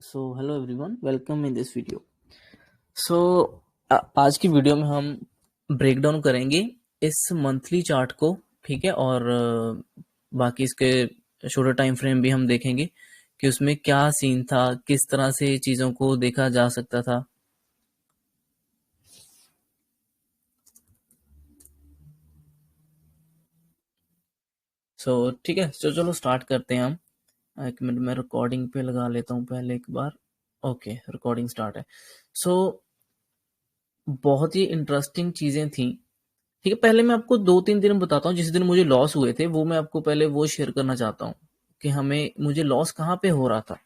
So hello everyone, welcome in this video. So आज की video में हम ब्रेक डाउन करेंगे इस मंथली चार्ट को, ठीक है। और बाकी इसके शॉर्टर टाइम फ्रेम भी हम देखेंगे कि उसमें क्या सीन था, किस तरह से चीज़ों को देखा जा सकता था। सो ठीक है, तो चलो स्टार्ट करते हैं हम। एक मिनट मैं रिकॉर्डिंग पे लगा लेता हूँ पहले एक बार। ओके, रिकॉर्डिंग स्टार्ट है। सो बहुत ही इंटरेस्टिंग चीज़ें थी, ठीक है। पहले मैं आपको 2-3 दिन बताता हूँ जिस दिन मुझे लॉस हुए थे, वो मैं आपको पहले वो शेयर करना चाहता हूँ कि मुझे लॉस कहाँ पे हो रहा था।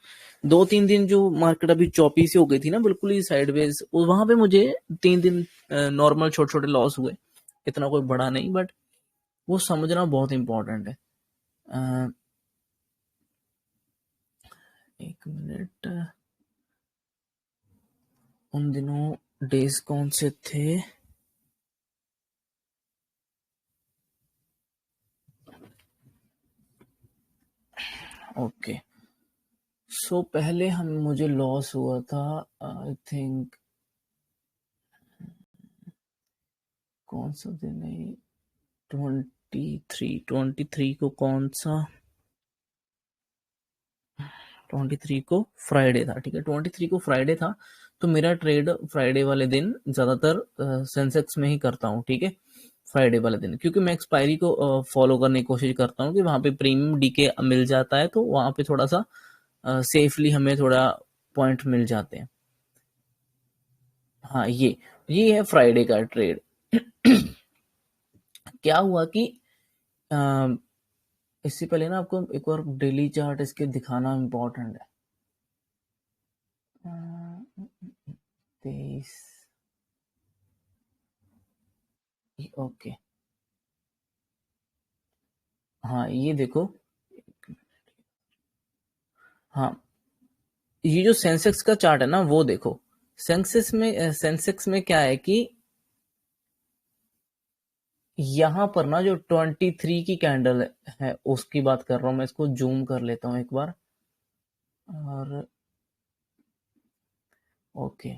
2-3 दिन जो मार्केट अभी चौपी सी हो गई थी ना, बिल्कुल ही साइडवेज, वहां पे मुझे 3 दिन नॉर्मल छोटे छोटे लॉस हुए। इतना कोई बड़ा नहीं, बट वो समझना बहुत इंपॉर्टेंट है। अ, एक मिनट, उन दिनों डेज कौन से थे? ओके, सो पहले मुझे लॉस हुआ था, आई थिंक, कौन सा दिन है? 23 को कौन सा? 23 को फ्राइडे था, ठीक है। 23 को फ्राइडे था, तो मेरा ट्रेड फ्राइडे वाले दिन ज्यादातर सेंसेक्स में ही करता हूँ, ठीक है। फ्राइडे वाले दिन, क्योंकि मैं एक्सपायरी को फॉलो करने की कोशिश करता हूँ कि वहां पे प्रीमियम डीके मिल जाता है, तो वहां पे थोड़ा सा सेफली हमें थोड़ा पॉइंट मिल जाते हैं। हाँ, ये है फ्राइडे का ट्रेड। क्या हुआ कि अ, इससे पहले ना आपको एक बार डेली चार्ट इसके दिखाना इम्पोर्टेंट है। 23, ओके। हाँ, ये देखो। हाँ, ये जो सेंसेक्स का चार्ट है ना, वो देखो। सेंसेक्स में क्या है कि यहाँ पर ना जो 23 की कैंडल है उसकी बात कर रहा हूँ मैं। इसको जूम कर लेता हूँ एक बार। और ओके,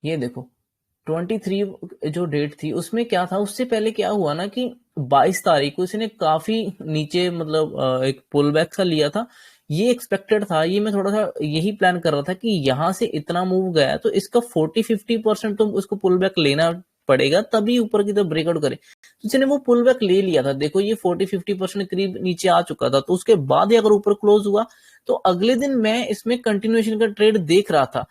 ये देखो 23 जो डेट थी उसमें क्या था। उससे पहले क्या हुआ ना कि 22 तारीख को इसने काफी नीचे, मतलब एक पुल बैक सा लिया था। ये एक्सपेक्टेड था, ये मैं थोड़ा सा यही प्लान कर रहा था कि यहाँ से इतना मूव गया तो इसका 40-50% तो उसको पुल बैक लेना पड़ेगा, तभी ऊपर की तरफ ब्रेकआउट करे। तो इसने वो पुल बैक ले लिया था। देखो, ये 40-50% करीब नीचे आ चुका था, तो उसके बाद ही अगर ऊपर क्लोज हुआ तो अगले दिन मैं इसमें कंटिन्यूएशन का ट्रेड देख रहा था।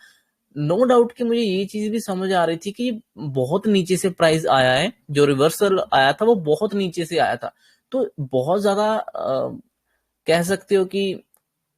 नो डाउट कि मुझे ये चीज भी समझ आ रही थी कि बहुत नीचे से प्राइस आया है, जो रिवर्सल आया था वो बहुत नीचे से आया था। तो बहुत ज्यादा कह सकते हो कि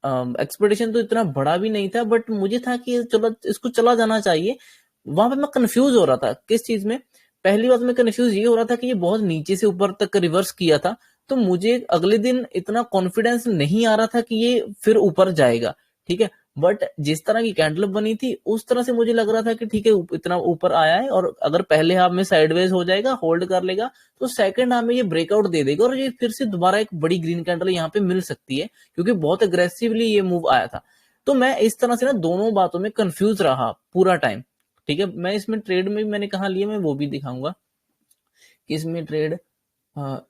एक्सपेक्टेशन तो इतना बड़ा भी नहीं था, बट मुझे था कि चलो इसको चला जाना चाहिए। वहां पे मैं कंफ्यूज हो रहा था किस चीज में। पहली बात में कंफ्यूज ये हो रहा था कि ये बहुत नीचे से ऊपर तक रिवर्स किया था, तो मुझे अगले दिन इतना कॉन्फिडेंस नहीं आ रहा था कि ये फिर ऊपर जाएगा, ठीक है। बट जिस तरह की कैंडल बनी थी उस तरह से मुझे लग रहा था कि ठीक है, इतना ऊपर आया है, और अगर पहले हाफ में साइडवेज हो जाएगा, होल्ड कर लेगा, तो सेकंड हाफ में ये ब्रेकआउट दे देगा और ये फिर से दोबारा एक बड़ी ग्रीन कैंडल यहाँ पे मिल सकती है, क्योंकि बहुत अग्रेसिवली ये मूव आया था। तो मैं इस तरह से ना दोनों बातों में कंफ्यूज रहा पूरा टाइम, ठीक है। मैं इसमें ट्रेड में भी मैंने कहा लिया, मैं वो भी दिखाऊंगा कि इसमें ट्रेड,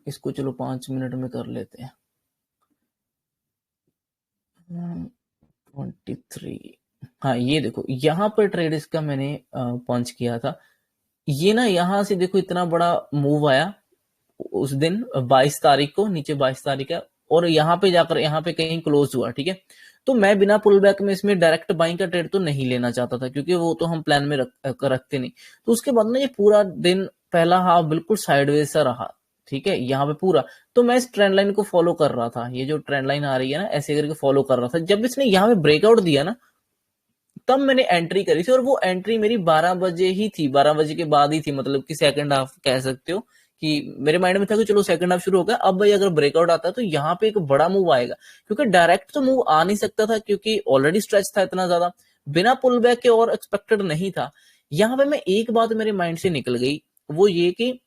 इसको चलो 5 मिनट में कर लेते हैं। 23, हाँ ये देखो, यहाँ पर ट्रेड इसका मैंने पंच किया था। ये ना यहाँ से देखो इतना बड़ा मूव आया उस दिन 22 तारीख को, नीचे 22 तारीख है, और यहाँ पे जाकर यहाँ पे कहीं क्लोज हुआ, ठीक है। तो मैं बिना पुल बैक में इसमें डायरेक्ट बाइंग का ट्रेड तो नहीं लेना चाहता था, क्योंकि वो तो हम प्लान में रखते नहीं। तो उसके बाद ना ये पूरा दिन, पहला हाफ बिल्कुल साइडवेज सा रहा, ठीक है, यहाँ पे पूरा। तो मैं इस ट्रेंड लाइन को फॉलो कर रहा था, ये जो ट्रेंड लाइन आ रही है ना, ऐसे करके फॉलो कर रहा था। जब इसने यहाँ पे ब्रेकआउट दिया ना, तब मैंने एंट्री करी थी, और वो एंट्री मेरी 12 बजे ही थी, 12 बजे के बाद ही थी, मतलब कि सेकंड हाफ कह सकते हो। कि मेरे माइंड में था कि चलो सेकंड हाफ शुरू हो गया, अब भाई अगर ब्रेकआउट आता है तो यहाँ पे एक बड़ा मूव आएगा, क्योंकि डायरेक्ट तो मूव आ नहीं सकता था, क्योंकि ऑलरेडी स्ट्रेच था इतना ज्यादा, बिना पुल बैक के और एक्सपेक्टेड नहीं था। यहाँ पे मैं एक बात मेरे माइंड से निकल गई, वो ये कि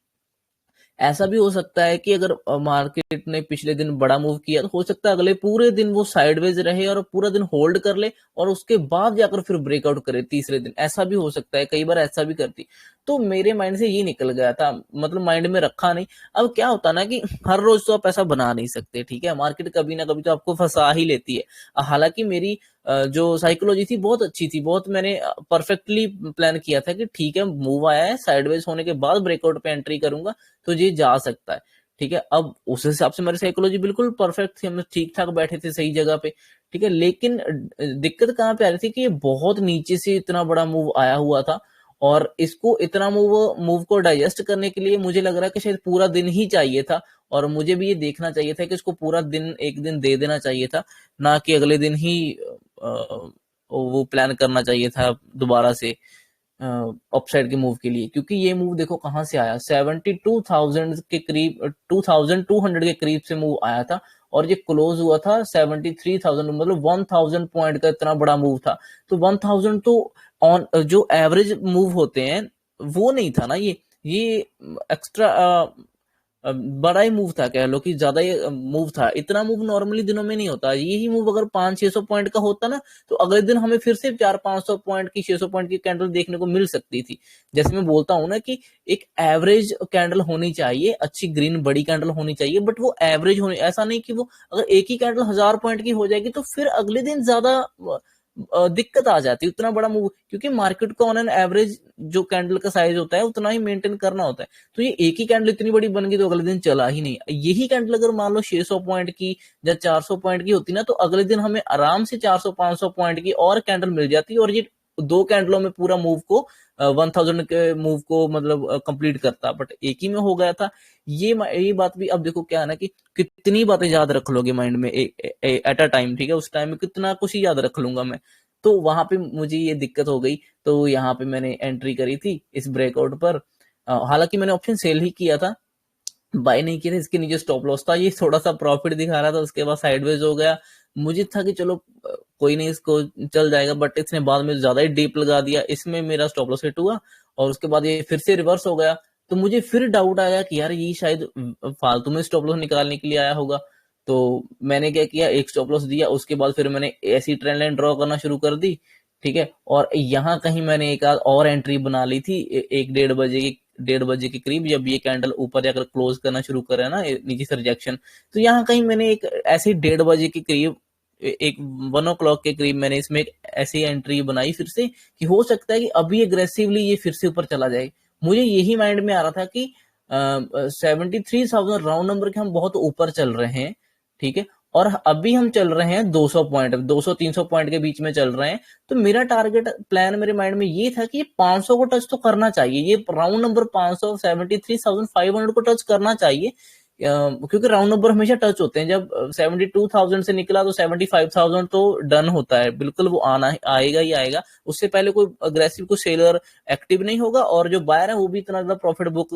ऐसा भी हो सकता है कि अगर मार्केट ने पिछले दिन बड़ा मूव किया तो हो सकता है अगले पूरे दिन वो साइडवेज रहे और पूरा दिन होल्ड कर ले और उसके बाद जाकर फिर ब्रेकआउट करे तीसरे दिन, ऐसा भी हो सकता है, कई बार ऐसा भी करती। तो मेरे माइंड से ये निकल गया था, मतलब माइंड में रखा नहीं। अब क्या होता ना कि हर रोज तो आप पैसा बना नहीं सकते, ठीक है, मार्केट कभी ना कभी तो आपको फंसा ही लेती है। हालांकि मेरी जो साइकोलॉजी थी बहुत अच्छी थी, बहुत मैंने परफेक्टली प्लान किया था कि ठीक है मूव आया है, साइडवेज होने के बाद ब्रेकआउट पे एंट्री करूंगा तो ये जा सकता है, ठीक है। अब उस हिसाब से मेरी साइकोलॉजी बिल्कुल परफेक्ट थी, हम ठीक ठाक बैठे थे सही जगह पे, ठीक है। लेकिन दिक्कत कहाँ पे आ रही थी कि ये बहुत नीचे से इतना बड़ा मूव आया हुआ था और इसको इतना मूव मूव को डाइजेस्ट करने के लिए मुझे लग रहा है कि शायद पूरा दिन ही चाहिए था। और मुझे भी ये देखना चाहिए था कि इसको पूरा दिन एक दिन दे देना चाहिए था, ना कि अगले दिन ही वो प्लान करना चाहिए था दोबारा से अपसाइड के मूव के लिए। क्योंकि ये मूव देखो कहां से आया, 72,000 के करीब, 2200 के करीब से मूव आया था और ये क्लोज हुआ था 73,000, मतलब 1000 पॉइंट का इतना बड़ा मूव था। तो 1000 तो ऑन जो एवरेज मूव होते हैं वो नहीं था ना, ये एक्स्ट्रा बड़ा ही मूव था, कह लो कि ज्यादा ही मूव था। इतना मूव नॉर्मली दिनों में नहीं होता, यही मूव अगर 500-600 पॉइंट का होता ना तो अगले दिन हमें फिर से 400-500 पॉइंट की, 600 पॉइंट की कैंडल देखने को मिल सकती थी। जैसे मैं बोलता हूं ना कि एक एवरेज कैंडल होनी चाहिए, अच्छी ग्रीन बड़ी कैंडल होनी चाहिए, बट वो एवरेज होनी, ऐसा नहीं कि वो अगर एक ही कैंडल 1000 पॉइंट की हो जाएगी तो फिर अगले दिन ज्यादा दिक्कत आ जाती है। उतना बड़ा मूव, क्योंकि मार्केट को ऑन एन एवरेज जो कैंडल का साइज होता है उतना ही मेंटेन करना होता है। तो ये एक ही कैंडल इतनी बड़ी बन गई तो अगले दिन चला ही नहीं। यही कैंडल अगर मान लो 600 पॉइंट की या 400 पॉइंट की होती ना तो अगले दिन हमें आराम से 400-500 पॉइंट की और कैंडल मिल जाती और ये दो कैंडलों में पूरा मूव को 1000 के मूव को मतलब कंप्लीट करता, बट एक ही में हो गया था। ये बात भी, अब देखो क्या है ना कि कितनी बातें याद रख लोगे माइंड में एट अ टाइम, ठीक है, उस टाइम में कितना कुछ ही याद रख लूंगा मैं। तो वहां पे मुझे ये दिक्कत हो गई, तो यहाँ पे मैंने एंट्री करी थी इस ब्रेकआउट पर। हालांकि मैंने ऑप्शन सेल ही किया था, बाय नहीं किया था। इसके नीचे स्टॉप लॉस था, ये थोड़ा सा प्रॉफिट दिखा रहा था, उसके बाद साइडवेज हो गया। मुझे था कि चलो कोई नहीं इसको चल जाएगा, बट इसने बाद में ज्यादा ही डीप लगा दिया, इसमें मेरा स्टॉप लॉस हिट हुआ और उसके बाद ये फिर से रिवर्स हो गया। तो मुझे फिर डाउट आया कि यार ये शायद फालतू में स्टॉप लॉस निकालने के लिए आया होगा। तो मैंने क्या किया, एक स्टॉप लॉस दिया, उसके बाद फिर मैंने ऐसी ट्रेंड लाइन ड्रॉ करना शुरू कर दी, ठीक है। और यहाँ कहीं मैंने एक आध और एंट्री बना ली थी, एक 1:30 बजे के करीब, जब ये कैंडल ऊपर जाकर क्लोज करना शुरू करे ना नीचे से रिजेक्शन। तो यहाँ कहीं मैंने एक ऐसे 1:30 बजे के करीब, एक 1 o'clock के करीब मैंने इसमें एक ऐसी एंट्री बनाई फिर से कि हो सकता है कि अभी एग्रेसिवली ये फिर से ऊपर चला जाए। मुझे यही माइंड में आ रहा था कि 73,000 राउंड नंबर के हम बहुत ऊपर चल रहे हैं, ठीक है, और अभी हम चल रहे हैं 200 पॉइंट, 200-300 पॉइंट के बीच में चल रहे हैं। तो मेरा टारगेट प्लान मेरे माइंड में ये था कि 500 को टच तो करना चाहिए, ये राउंड नंबर 500, 73,500 को टच करना चाहिए। क्योंकि राउंड नंबर हमेशा टच होते हैं, जब 72,000 से निकला तो 75,000 तो डन होता है, बिल्कुल वो आना आएगा ही आएगा। उससे पहले कोई अग्रेसिव कोई सेलर एक्टिव नहीं होगा और जो बायर है वो भी इतना ज्यादा प्रॉफिट बुक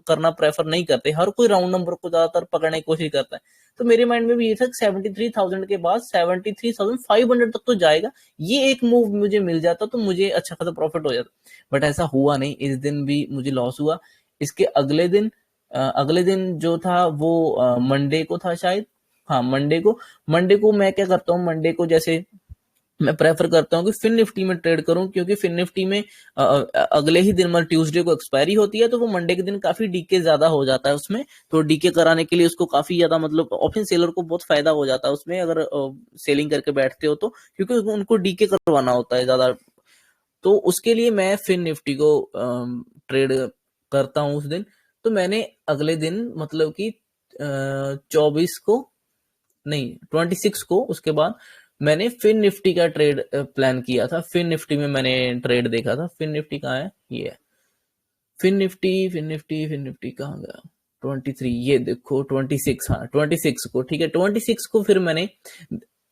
करना प्रेफर नहीं करते, हर कोई राउंड नंबर को ज्यादातर पकड़ने की कोशिश करता है। तो मेरे माइंड में भी ये था 73,000 के बाद 73,500 तक तो जाएगा, ये एक मूव मुझे मिल जाता तो मुझे अच्छा खासा प्रॉफिट हो जाता। बट ऐसा हुआ नहीं, इस दिन भी मुझे लॉस हुआ। इसके अगले दिन जो था वो मंडे को था शायद, हाँ मंडे को मैं क्या करता हूँ, मंडे को जैसे मैं प्रेफर करता हूँ कि फिन निफ्टी में ट्रेड करूं, क्योंकि फिन निफ्टी में अगले ही दिन मतलब ट्यूसडे को एक्सपायरी होती है, तो वो मंडे के दिन काफी डीके ज्यादा हो जाता है उसमें। तो डीके कराने के लिए उसको काफी ज्यादा, मतलब ऑप्शन सेलर को बहुत फायदा हो जाता है उसमें अगर सेलिंग करके बैठते हो तो, क्योंकि उनको डीके करवाना होता है ज्यादा। तो उसके लिए मैं फिन निफ्टी को ट्रेड करता हूँ उस दिन। तो मैंने अगले दिन मतलब कि 24 को नहीं 26 को, उसके बाद मैंने फिन निफ्टी का ट्रेड प्लान किया था। फिन निफ्टी में मैंने ट्रेड देखा था, फिन निफ्टी कहाँ है, ये है फिन निफ्टी कहाँ गया, 23, ये देखो 26, हाँ 26 को, ठीक है, 26 को फिर मैंने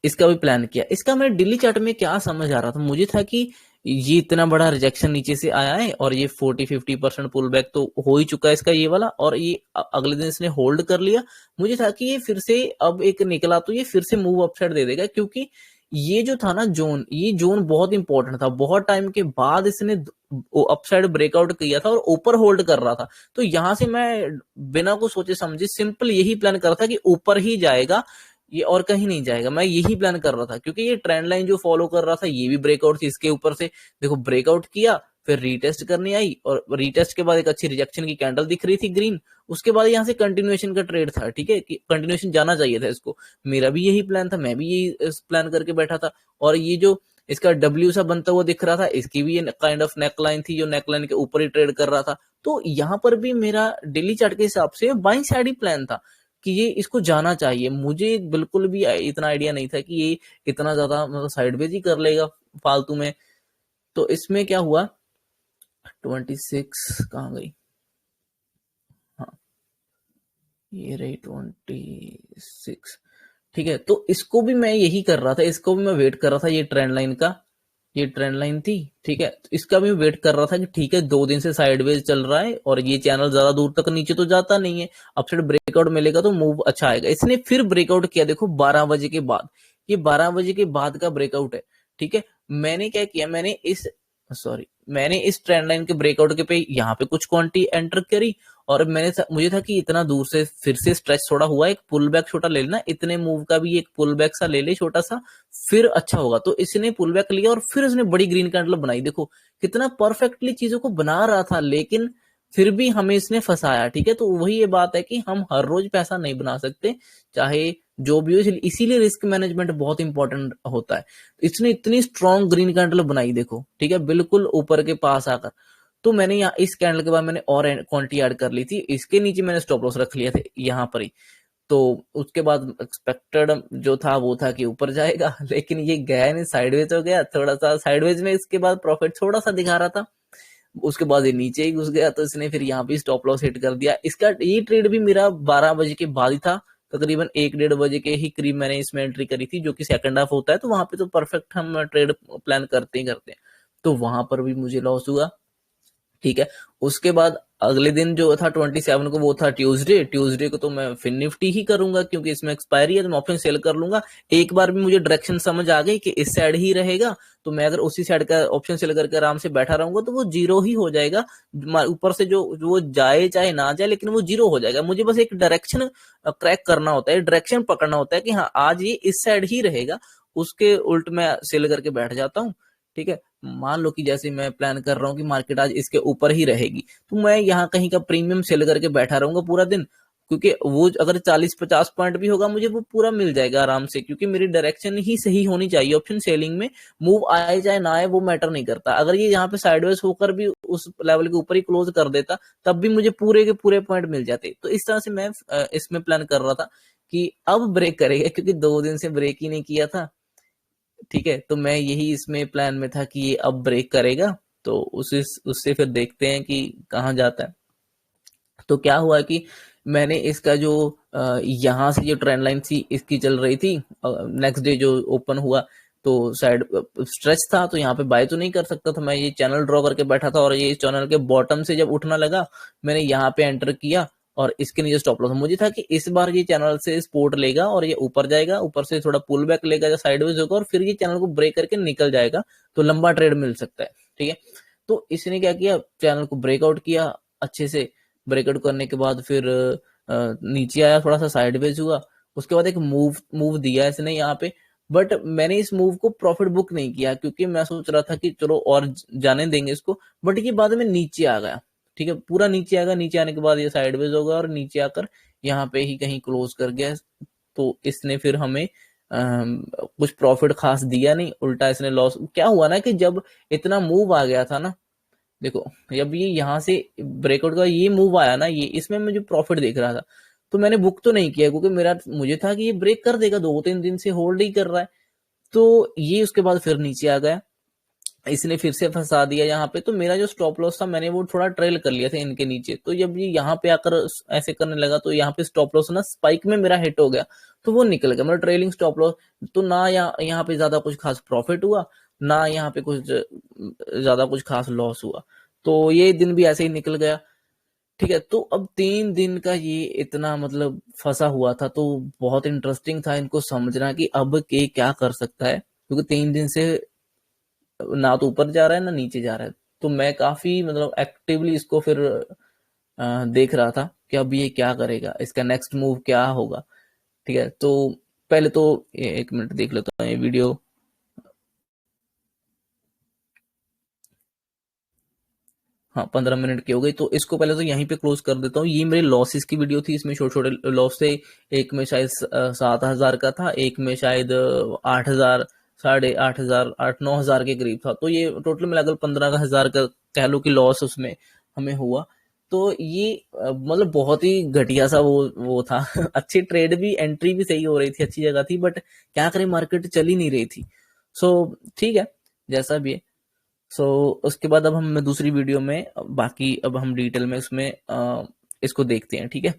इसका भी प्लान किया। इसका मैं डेली चार्ट में क्या समझ आ रहा था, मुझे था कि ये इतना बड़ा रिजेक्शन नीचे से आया है और ये 40-50% पुल बैक तो हो ही चुका है इसका ये वाला, और ये अगले दिन इसने होल्ड कर लिया। मुझे था कि ये फिर से अब एक निकला तो ये फिर से मूव अपसाइड दे देगा, क्योंकि ये जो था ना जोन, ये जोन बहुत इंपॉर्टेंट था। बहुत टाइम के बाद इसने अपसाइड ब्रेकआउट किया था और ऊपर होल्ड कर रहा था। तो यहां से मैं बिना कुछ सोचे समझे सिंपल यही प्लान कर रहा था कि ऊपर ही जाएगा ये, और कहीं नहीं जाएगा। मैं यही प्लान कर रहा था क्योंकि ये ट्रेंड लाइन जो फॉलो कर रहा था ये भी ब्रेकआउट थी इसके ऊपर से। देखो ब्रेकआउट किया, फिर रीटेस्ट करनी आई, और रीटेस्ट के बाद एक अच्छी रिजेक्शन की कैंडल दिख रही थी ग्रीन। उसके बाद यहाँ से कंटिन्यूएशन का ट्रेड था, ठीक है, कि कंटिन्यूएशन जाना चाहिए था इसको। मेरा भी यही प्लान था, मैं भी यही प्लान करके बैठा था। और ये जो इसका डब्ल्यू सा बनता हुआ दिख रहा था, इसकी भी ये काइंड ऑफ नेकलाइन थी जो नेकलाइन के ऊपर ही ट्रेड कर रहा था। तो यहाँ पर भी मेरा डेली चार्ट के हिसाब से बाइंग साइड ही प्लान था कि ये इसको जाना चाहिए। मुझे बिल्कुल भी इतना आइडिया नहीं था कि ये इतना ज्यादा मतलब साइडवेज ही कर लेगा फालतू में। तो इसमें क्या हुआ, 26 कहाँ गई, हाँ ये रही 26, ठीक है। तो इसको भी मैं यही कर रहा था, इसको भी मैं वेट कर रहा था, ये ट्रेंड लाइन का, ये ट्रेंड लाइन थी, ठीक है। तो इसका भी वेट कर रहा था कि ठीक है 2 दिन से साइडवेज चल रहा है और ये चैनल ज्यादा दूर तक नीचे तो जाता नहीं है, अपसाइड ब्रेकआउट मिलेगा तो मूव अच्छा आएगा। इसने फिर ब्रेकआउट किया, देखो 12 बजे के बाद, ये 12 बजे के बाद का ब्रेकआउट है, ठीक है। मैंने क्या किया, मैंने इस ट्रेंड लाइन के ब्रेकआउट के पे यहाँ पे कुछ क्वांटिटी एंटर करी, और मुझे था कि इतना दूर से फिर से स्ट्रेच थोड़ा हुआ, एक पुल बैक छोटा ले लेना, इतने मूव का भी एक पुल बैक सा ले ले छोटा सा, फिर अच्छा होगा। तो इसने पुल बैक लिया और फिर इसने बड़ी ग्रीन कैंडल बनाई। देखो कितना परफेक्टली चीजों को बना रहा था, लेकिन फिर भी हमें इसने फंसाया, ठीक है। तो वही ये बात है कि हम हर रोज पैसा नहीं बना सकते, चाहे जो भी हो, इसीलिए रिस्क मैनेजमेंट बहुत इंपॉर्टेंट होता है। इसने इतनी स्ट्रॉन्ग ग्रीन कैंडल बनाई, देखो ठीक है, बिल्कुल ऊपर के पास आकर। तो मैंने यहाँ इस कैंडल के बाद मैंने और क्वांटिटी ऐड कर ली थी, इसके नीचे मैंने स्टॉप लॉस रख लिया था यहाँ पर ही। तो उसके बाद एक्सपेक्टेड जो था वो था कि ऊपर जाएगा, लेकिन ये गया नहीं, साइडवेज हो गया थोड़ा सा, साइडवेज में इसके बाद प्रॉफिट थोड़ा सा दिखा रहा था, उसके बाद ये नीचे ही घुस गया। तो इसने फिर यहाँ पे स्टॉप लॉस हिट कर दिया। इसका ये ट्रेड भी मेरा 12 बजे के बाद ही था, तकरीबन 1-1:30 बजे के ही करीब मैंने इसमें एंट्री करी थी, जो कि सेकंड हाफ होता है, तो वहां पे तो परफेक्ट हम ट्रेड प्लान करते ही करते हैं। तो वहां पर भी मुझे लॉस हुआ, ठीक है। उसके बाद अगले दिन जो था 27 को, वो था ट्यूसडे। ट्यूसडे को तो मैं फिर निफ्टी ही करूंगा क्योंकि इसमें एक्सपायरी है, तो मैं ऑप्शन सेल कर लूंगा। एक बार भी मुझे डायरेक्शन समझ आ गई कि इस साइड ही रहेगा, तो मैं अगर उसी साइड का ऑप्शन सेल करके आराम से बैठा रहूंगा तो वो जीरो ही हो जाएगा। ऊपर से जो वो जाए चाहे ना जाए, लेकिन वो जीरो हो जाएगा। मुझे बस एक डायरेक्शन क्रैक करना होता है, डायरेक्शन पकड़ना होता है कि हाँ आज ये इस साइड ही रहेगा, उसके उल्ट मैं सेल करके बैठ जाता हूँ, ठीक है। मान लो कि जैसे मैं प्लान कर रहा हूँ कि मार्केट आज इसके ऊपर ही रहेगी, तो मैं यहाँ कहीं का प्रीमियम सेल करके बैठा रहूंगा पूरा दिन, क्योंकि वो अगर 40-50 पॉइंट भी होगा मुझे वो पूरा मिल जाएगा आराम से, क्योंकि मेरी डायरेक्शन ही सही होनी चाहिए। ऑप्शन सेलिंग में मूव आए चाहे ना आए वो मैटर नहीं करता। अगर ये यहाँ पे साइडवेज होकर भी उस लेवल के ऊपर ही क्लोज कर देता, तब भी मुझे पूरे के पूरे पॉइंट मिल जाते। तो इस तरह से मैं इसमें प्लान कर रहा था कि अब ब्रेक करेगा, क्योंकि 2 दिन से ब्रेक ही नहीं किया था, ठीक है। तो मैं यही इसमें प्लान में था कि ये अब ब्रेक करेगा, तो उससे फिर देखते हैं कि कहाँ जाता है। तो क्या हुआ कि मैंने इसका जो यहाँ से जो ट्रेंड लाइन थी इसकी चल रही थी, नेक्स्ट डे जो ओपन हुआ तो साइड स्ट्रेच था, तो यहाँ पे बाय तो नहीं कर सकता था, मैं ये चैनल ड्रॉ करके बैठा था। और ये चैनल के बॉटम से जब उठना लगा, मैंने यहाँ पे एंटर किया और इसके नीचे स्टॉप लॉस। मुझे था कि इस बार ये चैनल से सपोर्ट लेगा और ये ऊपर जाएगा, ऊपर से थोड़ा पुल बैक लेगा या साइडवेज होगा, और फिर ये चैनल को ब्रेक करके निकल जाएगा, तो लंबा ट्रेड मिल सकता है, ठीक है। तो इसने क्या किया, चैनल को ब्रेकआउट किया अच्छे से। ब्रेकआउट करने के बाद फिर नीचे आया, थोड़ा सा साइडवेज हुआ, उसके बाद एक मूव मूव दिया इसने यहाँ पे। बट मैंने इस मूव को प्रॉफिट बुक नहीं किया, क्योंकि मैं सोच रहा था कि चलो और जाने देंगे इसको। बट ये बाद में नीचे आ गया, ठीक है, पूरा नीचे आएगा। नीचे आने के बाद ये साइडवेज होगा और नीचे आकर यहाँ पे ही कहीं क्लोज कर गया। तो इसने फिर हमें कुछ प्रॉफिट खास दिया नहीं, उल्टा इसने लॉस। क्या हुआ ना कि जब इतना मूव आ गया था ना, देखो जब ये यहाँ से ब्रेकआउट का ये मूव आया ना, ये इसमें मुझे प्रॉफिट देख रहा था, तो मैंने बुक तो नहीं किया, क्योंकि मुझे था कि ये ब्रेक कर देगा, 2-3 दिन से होल्ड ही कर रहा है। तो ये उसके बाद फिर नीचे आ गया, इसने फिर से फंसा दिया यहाँ पे। तो मेरा जो स्टॉप लॉस था मैंने वो थोड़ा ट्रेल कर लिया था इनके नीचे। तो जब ये यहाँ पे आकर ऐसे करने लगा, तो यहाँ पे स्टॉप लॉस ना स्पाइक में मेरा हिट हो गया, तो वो निकल गया मेरा ट्रेलिंग स्टॉप लॉस। तो ना यहाँ पे ज्यादा कुछ खास प्रॉफिट हुआ, ना यहाँ पे कुछ ज्यादा कुछ खास लॉस हुआ। तो ये दिन भी ऐसे ही निकल गया, ठीक है। तो अब 3 दिन का ये इतना मतलब फंसा हुआ था, तो बहुत इंटरेस्टिंग था इनको समझना कि अब के क्या कर सकता है। क्योंकि 3 दिन से ना तो ऊपर जा रहा है ना नीचे जा रहा है। तो मैं काफी मतलब एक्टिवली इसको फिर देख रहा था कि अब ये क्या करेगा, इसका नेक्स्ट मूव क्या होगा। ठीक है, तो पहले तो 1 मिनट देख लेता हूँ ये वीडियो। हाँ, 15 मिनट की हो गई, तो इसको पहले तो यहीं पे क्लोज कर देता हूँ। ये मेरे लॉसेस की वीडियो थी, इसमें छोटे छोटे लॉस थे। एक में शायद 7,000 का था, एक में शायद 8,000, 8,500, 8-9 हज़ार के करीब था। तो ये टोटल मिलाकर 15,000 का कह लो कि लॉस उसमें हमें हुआ। तो ये मतलब बहुत ही घटिया सा वो था। अच्छी ट्रेड भी, एंट्री भी सही हो रही थी, अच्छी जगह थी, बट क्या करें, मार्केट चल ही नहीं रही थी। सो ठीक है, जैसा भी है। सो उसके बाद अब हम दूसरी वीडियो में बाकी अब हम डिटेल में उसमें इसको देखते हैं, ठीक है।